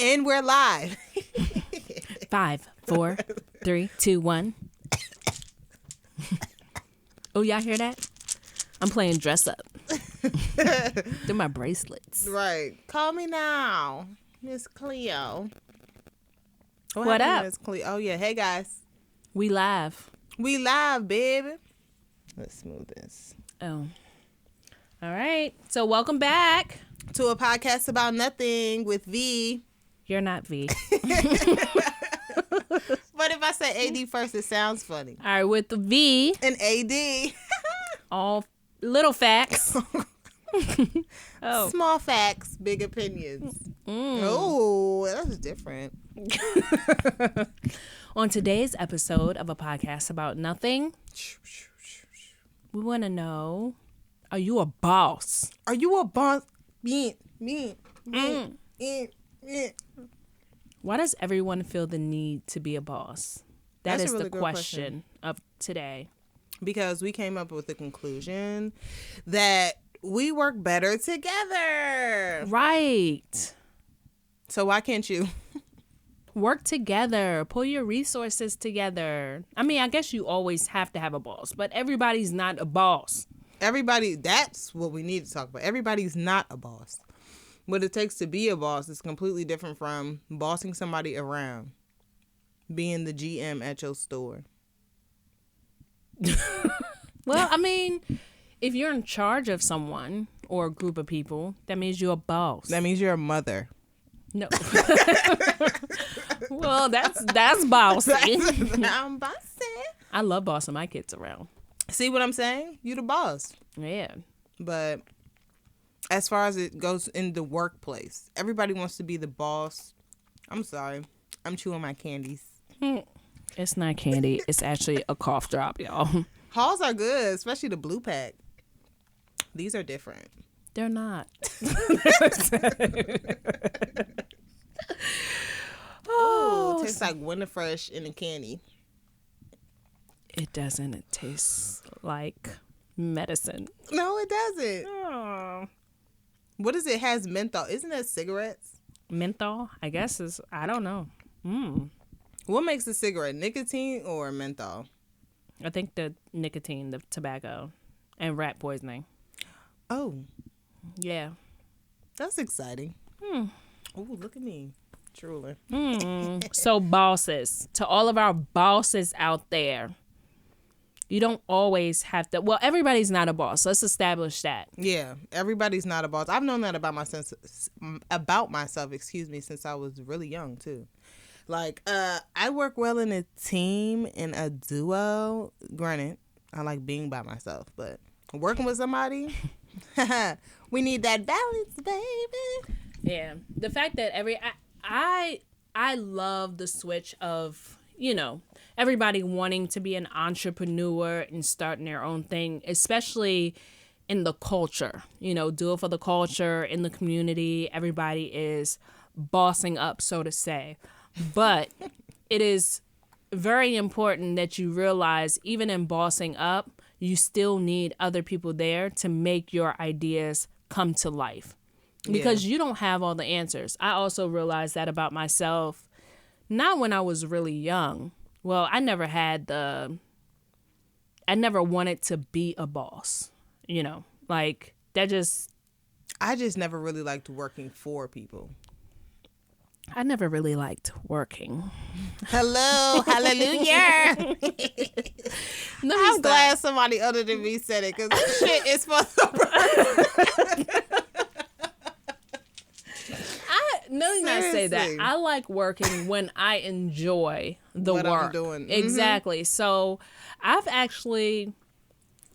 And we're live. 5, 4, 3, 2, 1. Oh, y'all hear that? I'm playing dress up. They're my bracelets. Right. Call me now, Miss Cleo. What up? Miss Cleo? Oh, yeah. Hey, guys. We live. We live, baby. Let's smooth this. Oh. All right. So welcome back to a podcast about nothing with V. You're not V. But if I say AD first, it sounds funny. All right, with the V. And AD. All little facts. Oh. Small facts, big opinions. Oh, that's different. On today's episode of a podcast about nothing, we want to know, are you a boss? Are you a boss? Me. Why does everyone feel the need to be a boss? That is the question of today. Because we came up with the conclusion that we work better together. Right. So why can't you? Work together. Pull your resources together. I mean, I guess you always have to have a boss, but everybody's not a boss. That's what we need to talk about. Everybody's not a boss. What it takes to be a boss is completely different from bossing somebody around, being the GM at your store. Well, I mean, if you're in charge of someone or a group of people, that means you're a boss. That means you're a mother. No. Well, that's bossy. I'm bossy. I love bossing my kids around. See what I'm saying? You the boss. Yeah. But as far as it goes in the workplace, everybody wants to be the boss. I'm sorry. I'm chewing my candies. It's not candy. It's actually a cough drop, y'all. Halls are good, especially the blue pack. These are different. They're not. Oh, it tastes like Winter Fresh in a candy. It doesn't. It tastes like medicine. No, it doesn't. Oh. What is it? It has menthol. Isn't that cigarettes? Menthol, I guess is, I don't know. What makes a cigarette? Nicotine or menthol? I think the nicotine, the tobacco, and rat poisoning. Oh. Yeah. That's exciting. Oh, look at me. Truly. So bosses, to all of our bosses out there, you don't always have to, well, everybody's not a boss. Let's establish that. Yeah, everybody's not a boss. I've known that about myself, since I was really young too. Like, I work well in a team, in a duo. Granted, I like being by myself, but working with somebody, we need that balance, baby. Yeah, the fact that I love the switch of, everybody wanting to be an entrepreneur and starting their own thing, especially in the culture. Do it for the culture, in the community. Everybody is bossing up, so to say. But it is very important that you realize, even in bossing up, you still need other people there to make your ideas come to life. Because you don't have all the answers. I also realized that about myself, not when I was really young. Well, I never wanted to be a boss, like that I just never really liked working for people. I never really liked working. Hello, hallelujah. No, I'm glad somebody other than me said it, because this shit is for the Let me not say that. I like working when I enjoy the what work. I'm doing. Exactly. So I've actually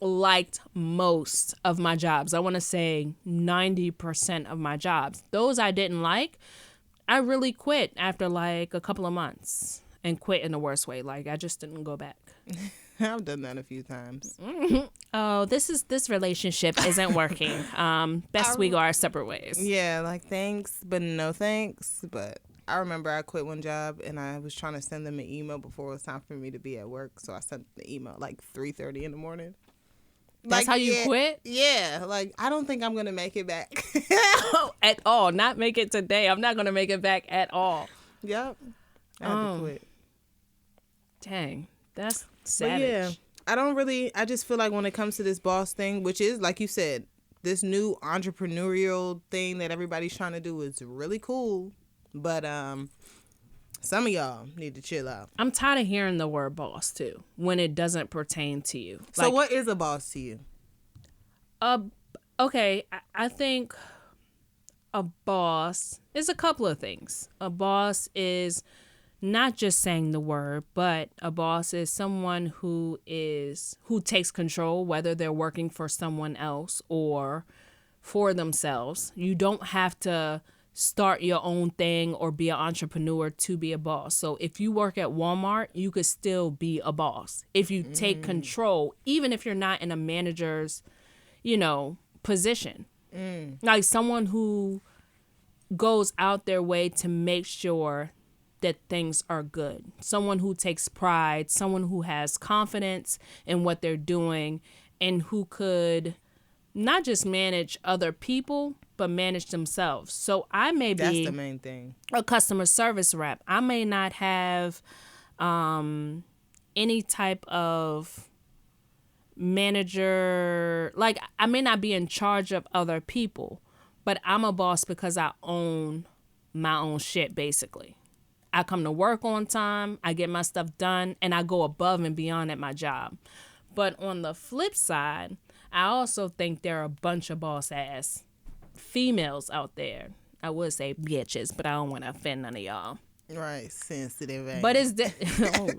liked most of my jobs. I want to say 90% of my jobs. Those I didn't like, I really quit after like a couple of months, and quit in the worst way. Like, I just didn't go back. I've done that a few times. Oh, this relationship isn't working. Best we go our separate ways. Yeah, like thanks, but no thanks. But I remember I quit one job and I was trying to send them an email before it was time for me to be at work. So I sent the email like 3:30 in the morning. That's how you quit? Yeah. Like, I don't think I'm going to make it back. At all. Not make it today. I'm not going to make it back at all. Yep. I had to quit. Dang. That's savage. But yeah, I just feel like when it comes to this boss thing, which is, like you said, this new entrepreneurial thing that everybody's trying to do is really cool. But some of y'all need to chill out. I'm tired of hearing the word boss, too, when it doesn't pertain to you. So what is a boss to you? Okay, I think a boss is a couple of things. A boss is not just saying the word, but a boss is someone who takes control, whether they're working for someone else or for themselves. You don't have to start your own thing or be an entrepreneur to be a boss. So if you work at Walmart, you could still be a boss if you take control, even if you're not in a manager's, position. Like someone who goes out their way to make sure that things are good. Someone who takes pride, someone who has confidence in what they're doing, and who could not just manage other people, but manage themselves. So I may be That's the main thing. A customer service rep. I may not have any type of manager, like I may not be in charge of other people, but I'm a boss because I own my own shit, basically. I come to work on time, I get my stuff done, and I go above and beyond at my job. But on the flip side, I also think there are a bunch of boss ass females out there. I would say bitches, but I don't want to offend none of y'all. Right, sensitive ass. But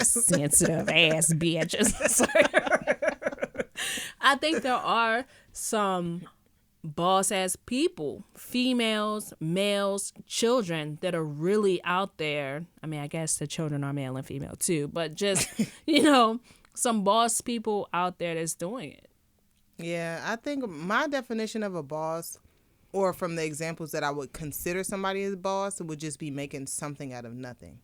sensitive ass bitches. I think there are some boss ass people, females, males, children that are really out there. I mean, I guess the children are male and female too, but just, some boss people out there that's doing it. Yeah, I think my definition of a boss, or from the examples that I would consider somebody as a boss, would just be making something out of nothing.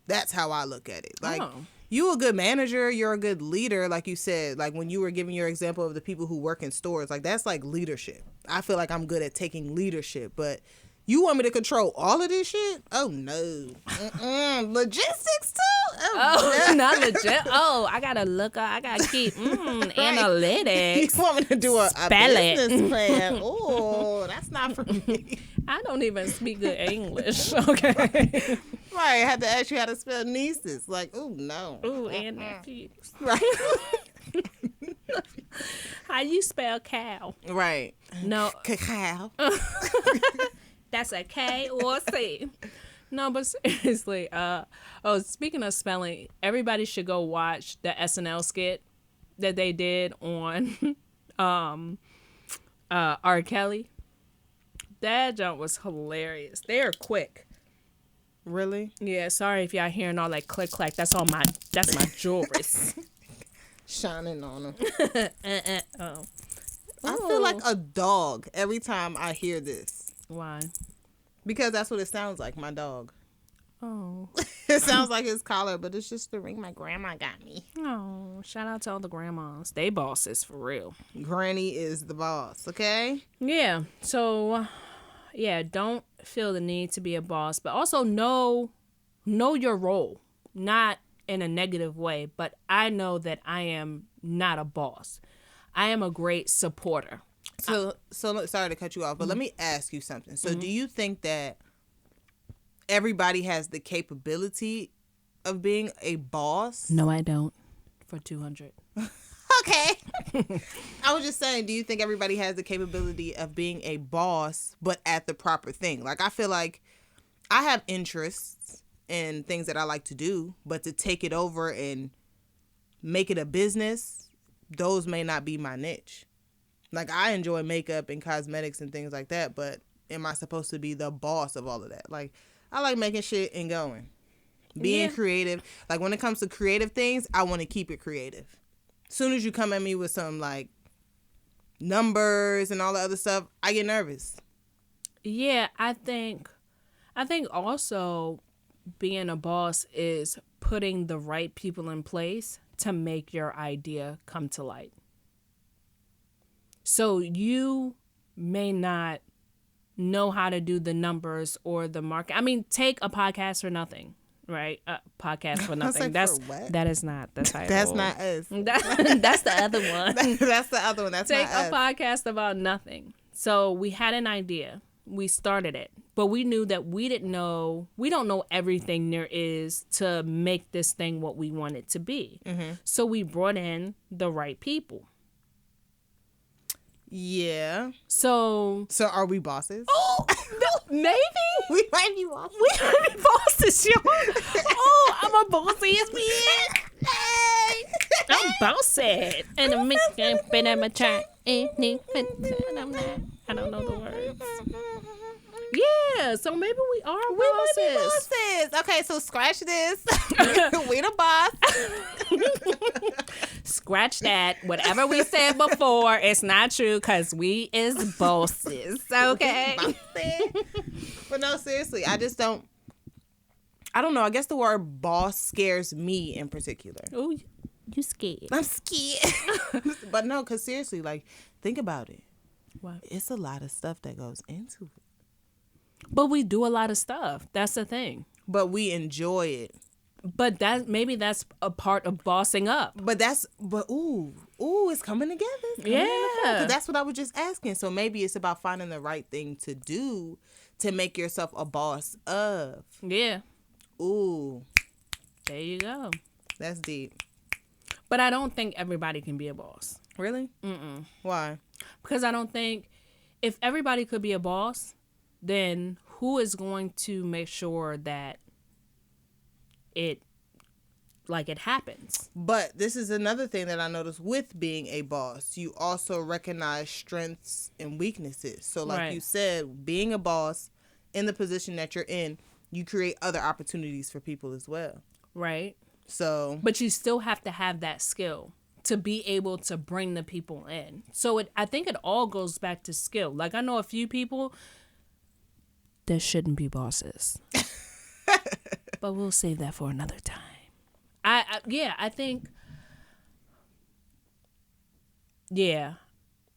That's how I look at it. Like, you a good manager, you're a good leader, like you said. Like, when you were giving your example of the people who work in stores, like, that's like leadership. I feel like I'm good at taking leadership, but you want me to control all of this shit? Oh, no. Logistics, too? Oh, no. Not legit. Oh, I got to look up. I got to keep analytics. You want me to do a business plan? Oh, that's not for me. I don't even speak good English, okay? Right, I had to ask you how to spell nieces. Like, oh, no. Ooh, and nephews. Right. How you spell cow? Right. No. Cacao. That's a K or a C. No, but seriously, speaking of spelling, everybody should go watch the SNL skit that they did on R. Kelly. That jump was hilarious. They are quick. Really? Yeah, sorry if y'all hearing all that click clack. That's my jewelry. Shining on them. Oh. I feel like a dog every time I hear this. Why? Because that's what it sounds like, my dog. Oh. It sounds like his collar, but it's just the ring my grandma got me. Oh, shout out to all the grandmas. They bosses for real. Granny is the boss, okay? Yeah. So, don't feel the need to be a boss, but also know your role. Not in a negative way, but I know that I am not a boss. I am a great supporter. So sorry to cut you off, but let me ask you something. So do you think that everybody has the capability of being a boss? No, I don't. For 200. Okay. I was just saying, do you think everybody has the capability of being a boss, but at the proper thing? Like, I feel like I have interests in things that I like to do, but to take it over and make it a business, those may not be my niche. Like, I enjoy makeup and cosmetics and things like that, but am I supposed to be the boss of all of that? Like, I like making shit and going. Being creative. Like, when it comes to creative things, I want to keep it creative. As soon as you come at me with some, like, numbers and all the other stuff, I get nervous. Yeah, I think also being a boss is putting the right people in place to make your idea come to light. So you may not know how to do the numbers or the market. I mean, take a podcast for nothing, right? A podcast for nothing. That's for what? That is not the title. That's not us. That's the other one. That's the other one. That's Take not a us. podcast about nothing. So we had an idea. We started it, but we knew that we don't know everything there is to make this thing what we want it to be. Mm-hmm. So we brought in the right people. Yeah. So are we bosses? Oh, maybe. We might be bosses. We might be bosses, yo. Oh, I'm a bossy as bitch. I'm bossy. And I'm making bit of my track. I don't know the words. Yeah, so maybe we are bosses. We might be bosses. Okay, so scratch this. We the boss. Scratch that. Whatever we said before, it's not true because we is bosses. Okay. But no, seriously, I don't know. I guess the word boss scares me in particular. Oh, you scared. I'm scared. But no, because seriously, like, think about it. What? It's a lot of stuff that goes into it. But we do a lot of stuff. That's the thing. But we enjoy it. But maybe that's a part of bossing up. But ooh, it's coming together. It's coming Yeah. because that's what I was just asking. So maybe it's about finding the right thing to do to make yourself a boss of. Yeah. Ooh, There you go. that's deep. But I don't think everybody can be a boss. Really? Mm-mm. Why? Because I don't think if everybody could be a boss, then who is going to make sure that it happens? But this is another thing that I noticed with being a boss. You also recognize strengths and weaknesses. So like Right. you said, being a boss in the position that you're in, you create other opportunities for people as well. Right. So, But you still have to have that skill to be able to bring the people in. So I think it all goes back to skill. Like I know a few people that shouldn't be bosses. But we'll save that for another time. I think, yeah.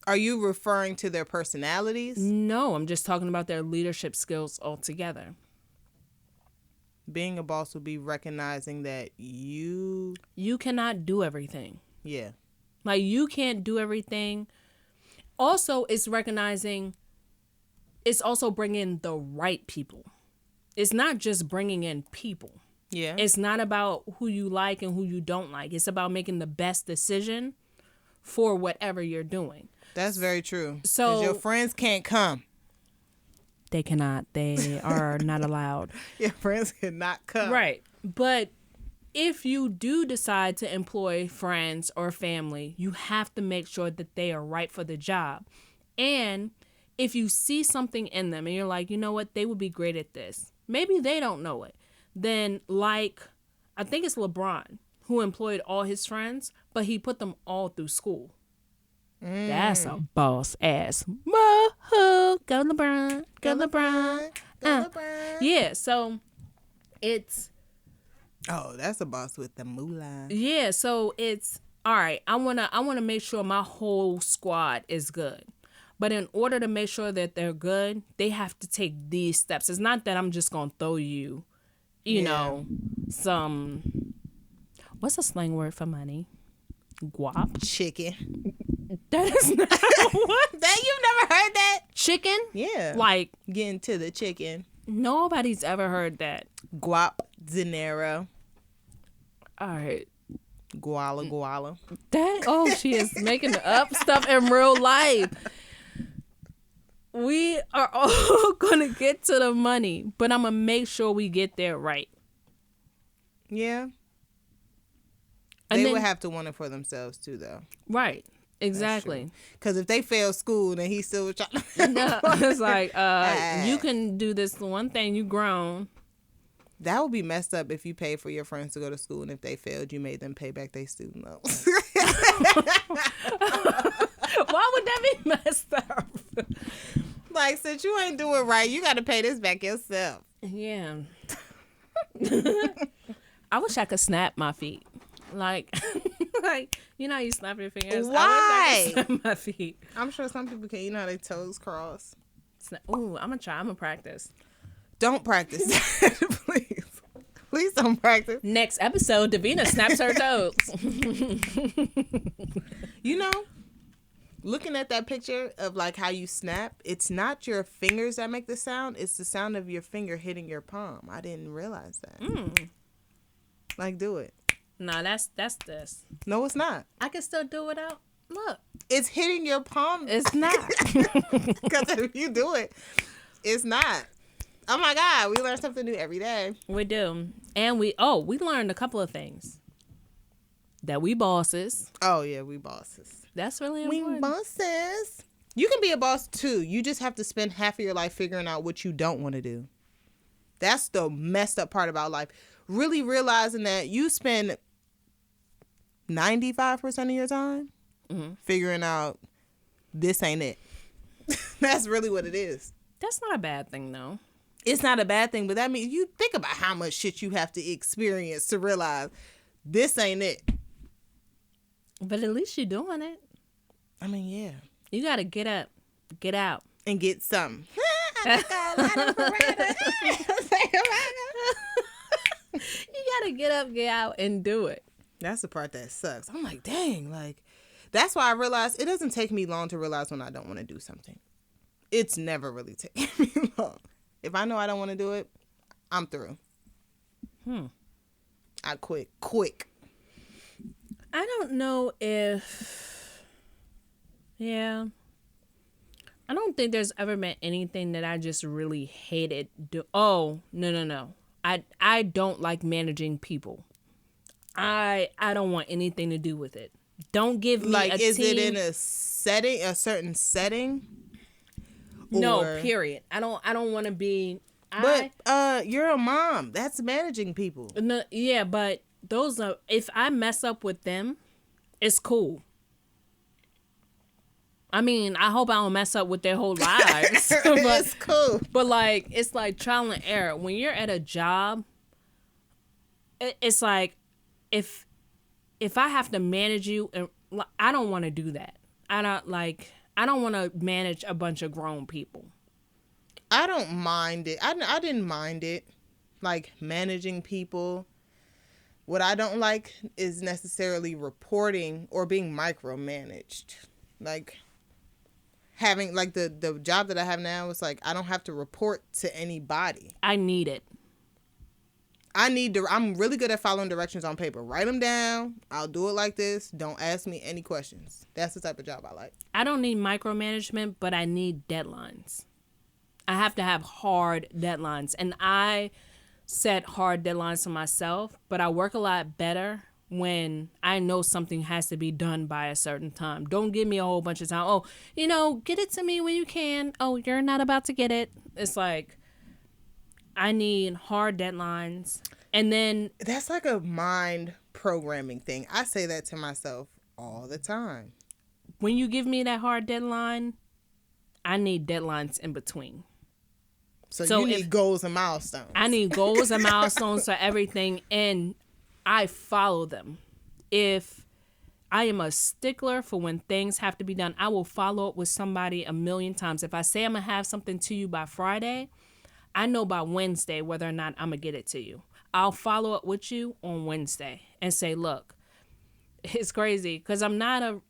are you referring to their personalities? No, I'm just talking about their leadership skills altogether. Being a boss would be recognizing that you cannot do everything. Yeah. Like you can't do everything. Also, it's also bringing the right people. It's not just bringing in people. Yeah. It's not about who you like and who you don't like. It's about making the best decision for whatever you're doing. That's very true. So 'cause your friends can't come. They cannot. They are not allowed. Your friends cannot come. Right. But if you do decide to employ friends or family, you have to make sure that they are right for the job. And if you see something in them and you're like, you know what, they would be great at this. Maybe they don't know it. Then I think it's LeBron who employed all his friends, but he put them all through school. That's a boss ass. Whoa, go LeBron, go LeBron. Go LeBron. Yeah, so it's... Oh, that's a boss with the moolah. Yeah, so it's all right. I wanna make sure my whole squad is good, but in order to make sure that they're good, they have to take these steps. It's not that I'm just gonna throw you, know, some. What's a slang word for money? Guap. Chicken. That is not what. That you've never heard that? Chicken. Yeah. Like Getting to the chicken. nobody's ever heard that. Guap, dinero, All right. guala. She is making up stuff in real life. We are all gonna get to the money, but I'm gonna make sure we get there right. Yeah. And They then- would have to want it for themselves too, though. Right. Exactly. Because if they fail school, then he still was trying to... No, it's like, you can do this one thing, you grown. That would be messed up if you paid for your friends to go to school, and if they failed, you made them pay back their student loans. Why would that be messed up? Like, since you ain't doing right, you got to pay this back yourself. Yeah. I wish I could snap my feet. Like, Like, you know how you snap your fingers? Why? I wish I could snap my feet. I'm sure some people can. You know how their toes cross. Ooh, I'm going to try. I'm going to practice. Don't practice that, please. Please don't practice. Next episode, Davina snaps her toes. You know, looking at that picture of like how you snap, it's not your fingers that make the sound. It's the sound of your finger hitting your palm. I didn't realize that. Like, do it. No, that's this. No, it's not. I can still do it out. Look. It's hitting your palm. It's not. Because if you do it, it's not. Oh my God, we learn something new every day. We do. And we learned a couple of things. That we bosses. Oh yeah, we bosses. That's really important. We bosses. You can be a boss too. You just have to spend half of your life figuring out what you don't want to do. That's the messed up part about life. Really realizing that you spend 95% of your time figuring out this ain't it. That's really what it is. That's not a bad thing, though. It's not a bad thing, but that means you think about how much shit you have to experience to realize this ain't it. But at least you're doing it. I mean, yeah. You got to get up, get out. And get something. You got to get up, get out, and do it. That's the part that sucks. I'm like, dang, like, that's why I realized it doesn't take me long to realize when I don't want to do something. It's never really taking me long. If I know I don't want to do it, I'm through. I quit quick. I don't know if, I don't think there's ever been anything that I just really hated. No. I don't like managing people. I don't want anything to do with it. Don't give me like, a is team. it in a certain setting? No, Or... period. I don't want to be. But you're a mom. That's managing people. No, yeah, but those are. If I mess up with them, it's cool. I mean, I hope I don't mess up with their whole lives. But, it's cool. But like, it's like trial and error. When you're at a job, it's like, if I have to manage you, and I don't want to do that. I don't want to manage a bunch of grown people. I don't mind it. I didn't mind it, like managing people. What I don't like is necessarily reporting or being micromanaged. Like having like the job that I have now is like I don't have to report to anybody. I need it. I'm really good at following directions on paper. Write them down. I'll do it like this. Don't ask me any questions. That's the type of job I like. I don't need micromanagement, but I need deadlines. I have to have hard deadlines. And I set hard deadlines for myself, but I work a lot better when I know something has to be done by a certain time. Don't give me a whole bunch of time. Oh, get it to me when you can. Oh, you're not about to get it. It's like, I need hard deadlines. And then that's like a mind programming thing. I say that to myself all the time. When you give me that hard deadline, I need deadlines in between. So you need goals and milestones. I need goals and milestones for everything, and I follow them. If I am a stickler for when things have to be done, I will follow up with somebody 1,000,000 times. If I say I'm going to have something to you by Friday, I know by Wednesday whether or not I'm going to get it to you. I'll follow up with you on Wednesday and say, look, it's crazy because I'm not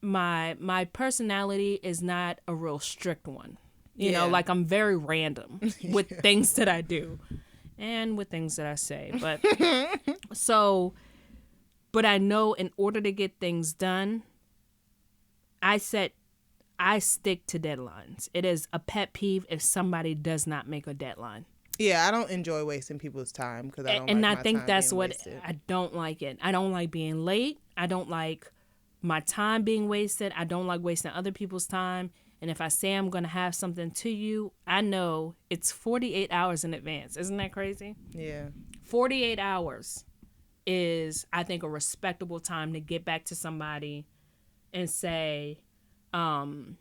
my personality is not a real strict one. You know, like I'm very random with things that I do and with things that I say. But but I know in order to get things done, I stick to deadlines. It is a pet peeve if somebody does not make a deadline. Yeah, I don't enjoy wasting people's time because I don't like my I think time that's being what wasted. I don't like it. I don't like being late. I don't like my time being wasted. I don't like wasting other people's time. And if I say I'm going to have something to you, I know it's 48 hours in advance. Isn't that crazy? Yeah. 48 hours is, I think, a respectable time to get back to somebody and say, hey,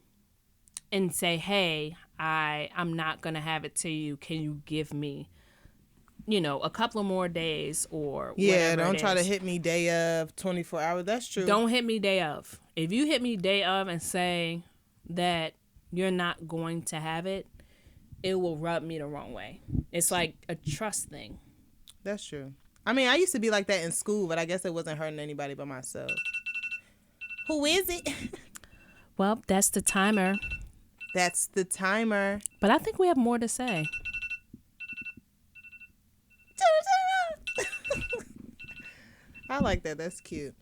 I'm not going to have it to you. Can you give me a couple of more days or Yeah, whatever don't it try to is. hit me day of 24 hours. That's true. Don't hit me day of. If you hit me day of and say that you're not going to have it, it will rub me the wrong way. It's like a trust thing. That's true. I mean, I used to be like that in school, but I guess it wasn't hurting anybody but myself. Who is it? Well, that's the timer. That's the timer. But I think we have more to say. I like that. That's cute.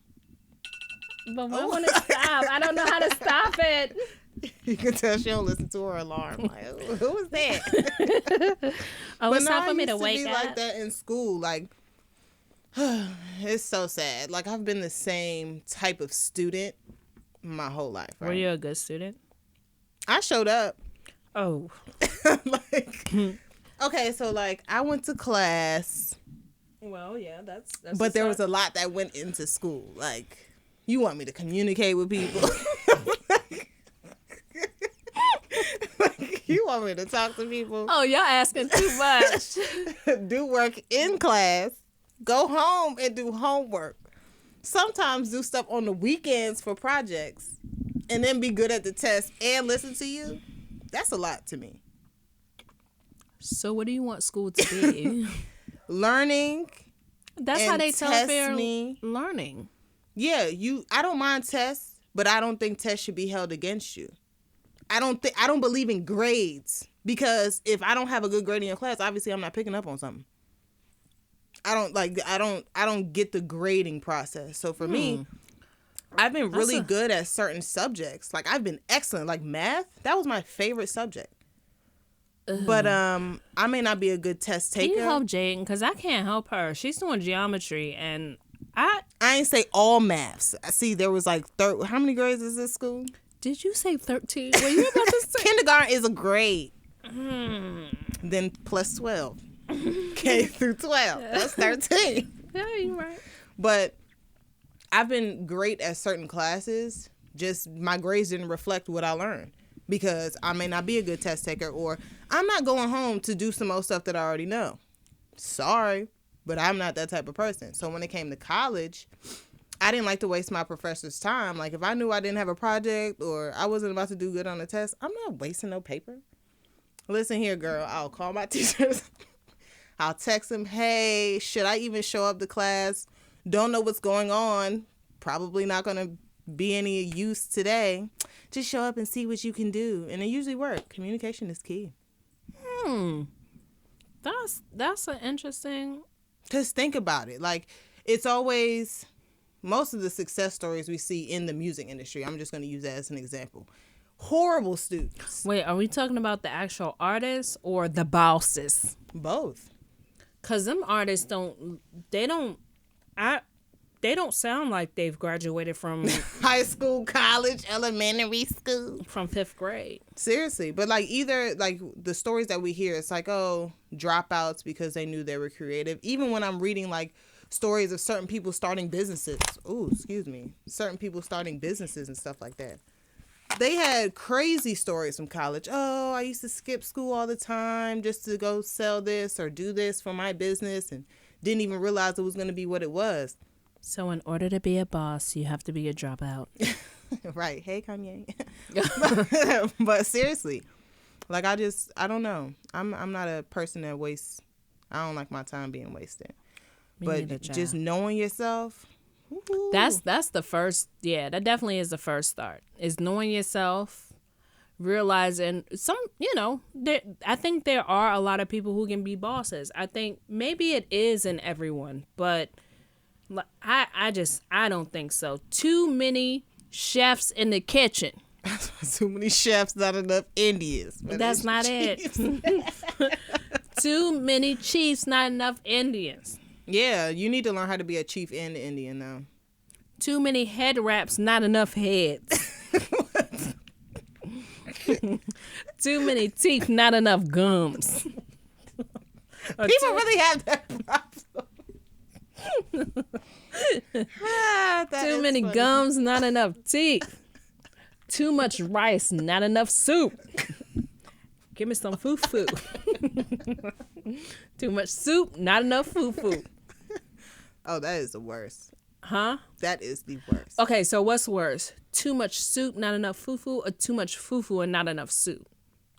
But I want to stop. I don't know how to stop it. You can tell she don't listen to her alarm. Like, who was that? It's time for me to wake be up. like that in school. Like, it's so sad. Like, I've been the same type of student my whole life. Right? Were you a good student? I showed up. Oh. Like, okay, so like I went to class. Well, yeah, that's but there was a lot that went into school. Like, you want me to communicate with people. Like, you want me to talk to people. Oh, y'all asking too much. Do work in class. Go home and do homework. Sometimes do stuff on the weekends for projects. And then be good at the test and listen to you. That's a lot to me. So what do you want school to be? Learning. That's how they tell fair learning. Yeah, I don't mind tests, but I don't think tests should be held against you. I don't believe in grades, because if I don't have a good grade in your class, obviously I'm not picking up on something. I don't get the grading process. So for me, I've been really good at certain subjects. Like, I've been excellent. Like math, that was my favorite subject. But I may not be a good test taker. Can you help Jaden? Because I can't help her. She's doing geometry, and I ain't say all maths. I see there was like how many grades is this school? Did you say 13? Were you about to say? Kindergarten is a grade. Then plus 12. K through 12. That's 13. Yeah, you're right. But I've been great at certain classes. Just my grades didn't reflect what I learned, because I may not be a good test taker, or I'm not going home to do some old stuff that I already know. Sorry, but I'm not that type of person. So when it came to college, I didn't like to waste my professor's time. Like, if I knew I didn't have a project or I wasn't about to do good on a test, I'm not wasting no paper. Listen here, girl. I'll call my teachers. I'll text them, hey, should I even show up to class? Don't know what's going on. Probably not going to be any use today. Just show up and see what you can do. And it usually works. Communication is key. That's an interesting. Because think about it. Like, it's always, most of the success stories we see in the music industry, I'm just going to use that as an example. Horrible students. Wait, are we talking about the actual artists or the bosses? Both. Because them artists don't sound like they've graduated from high school, college, elementary school. From 5th grade. Seriously. But like, either like the stories that we hear, it's like, oh, dropouts because they knew they were creative. Even when I'm reading like stories of certain people starting businesses. Oh, excuse me. Certain people starting businesses and stuff like that. They had crazy stories from college. Oh, I used to skip school all the time just to go sell this or do this for my business, and didn't even realize it was going to be what it was. So in order to be a boss, you have to be a dropout. Right. Hey, Kanye. But seriously, like, I don't know. I'm not a person that wastes. I don't like my time being wasted. But just knowing yourself. Woo-hoo. That's the first. Yeah, that definitely is the first start. Is knowing yourself, realizing I think there are a lot of people who can be bosses. I think maybe it is in everyone, but I don't think so. Too many chefs in the kitchen. Too many chefs, not enough Indians. That's not it. Too many chiefs, not enough Indians. Yeah, you need to learn how to be a chief and an Indian now. Too many head wraps, not enough heads. Too many teeth, not enough gums. People really have that problem. Too many funny. Gums, not enough teeth. Too much rice, not enough soup. Give me some fufu. Too much soup, not enough fufu. Oh, that is the worst. Huh? That is the worst. Okay, so what's worse? Too much soup, not enough fufu, or too much fufu and not enough soup?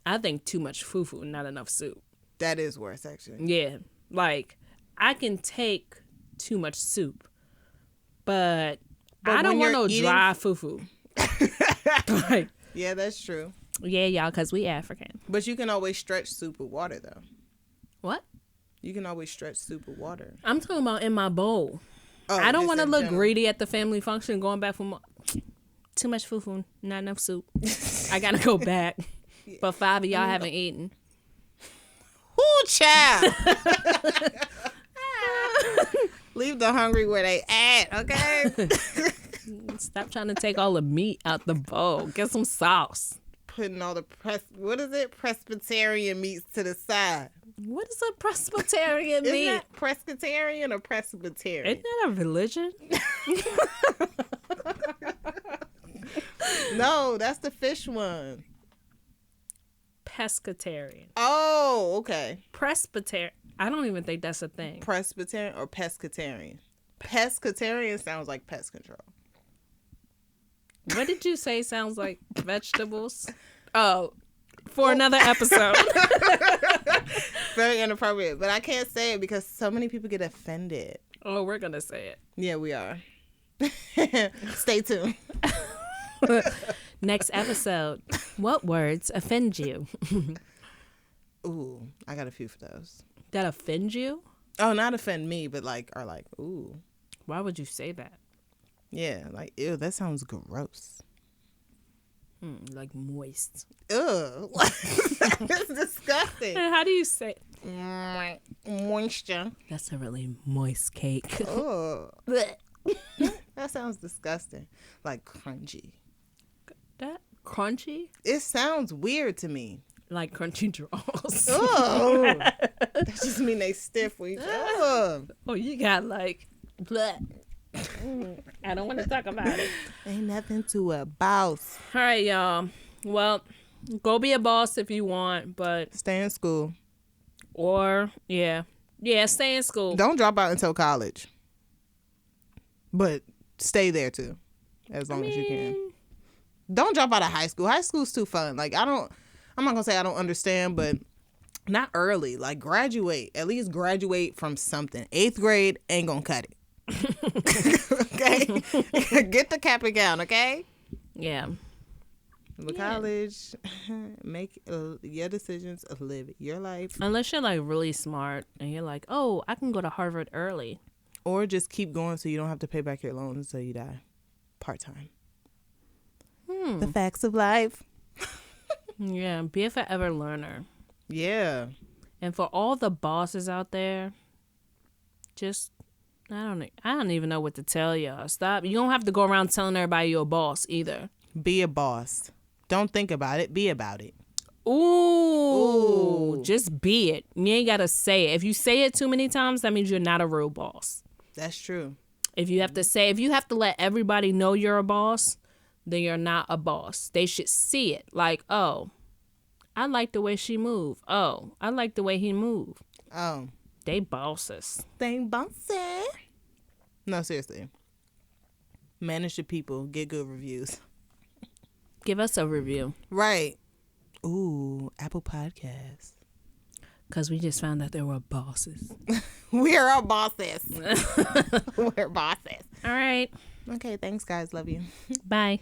I think too much fufu and not enough soup. That is worse, actually. Yeah. Like, I can take too much soup, but I don't want no dry fufu. Like, yeah, that's true. Yeah, y'all, because we African. But you can always stretch soup with water, though. What? You can always stretch soup with water. I'm talking about in my bowl. Oh, I don't want to look general. greedy at the family function going back from too much fufu, not enough soup. I got to go back. But 5 of y'all haven't eaten. Ooh, child. Leave the hungry where they at, okay? Stop trying to take all the meat out the bowl. Get some sauce. Putting all the Presbyterian meats to the side. What is a Presbyterian Isn't meat? that Presbyterian or Presbyterian? Isn't that a religion? No, that's the fish one. Pescatarian. Oh, okay. Presbyterian. I don't even think that's a thing. Presbyterian or pescatarian? Pescatarian sounds like pest control. What did you say sounds like vegetables? Oh, for another episode. Very inappropriate, but I can't say it because so many people get offended. Oh, we're going to say it. Yeah, we are. Stay tuned. Next episode. What words offend you? Ooh, I got a few for those. That offend you? Oh, not offend me, but ooh. Why would you say that? Yeah, like, ew, that sounds gross. Like moist. Ugh. It's disgusting. How do you say Moisture. That's a really moist cake. Ugh. That sounds disgusting. Like crunchy. That crunchy? It sounds weird to me. Like crunchy draws. Oh, that just mean they stiff when you. Oh, You got like, bleh. I don't want to talk about it. ain't nothing to a boss. All right, y'all. Well, go be a boss if you want, but Stay in school. Stay in school. Don't drop out until college. But stay there too, as long as you can. Don't drop out of high school. High school's too fun. Like I'm not gonna say I don't understand, but not early. Like graduate. At least graduate from something. 8th grade ain't gonna cut it. Okay? Get the cap and gown, okay? Yeah. But college, make your decisions, live your life. Unless you're like really smart and you're like, oh, I can go to Harvard early. Or just keep going so you don't have to pay back your loans until you die. Part-time. The facts of life. Yeah, be a forever learner. Yeah. And for all the bosses out there, just I don't even know what to tell y'all. Stop. You don't have to go around telling everybody you're a boss either. Be a boss. Don't think about it. Be about it. Ooh. Just be it. You ain't got to say it. If you say it too many times, that means you're not a real boss. That's true. If you have to let everybody know you're a boss, then you're not a boss. They should see it. Like, oh, I like the way she move. Oh, I like the way he move. Oh. They bosses. They bossy. No, seriously. Manage your people. Get good reviews. Give us a review. Right. Ooh, Apple Podcast. Because we just found out there were bosses. We are all bosses. We're bosses. All right. Okay, thanks, guys. Love you. Bye.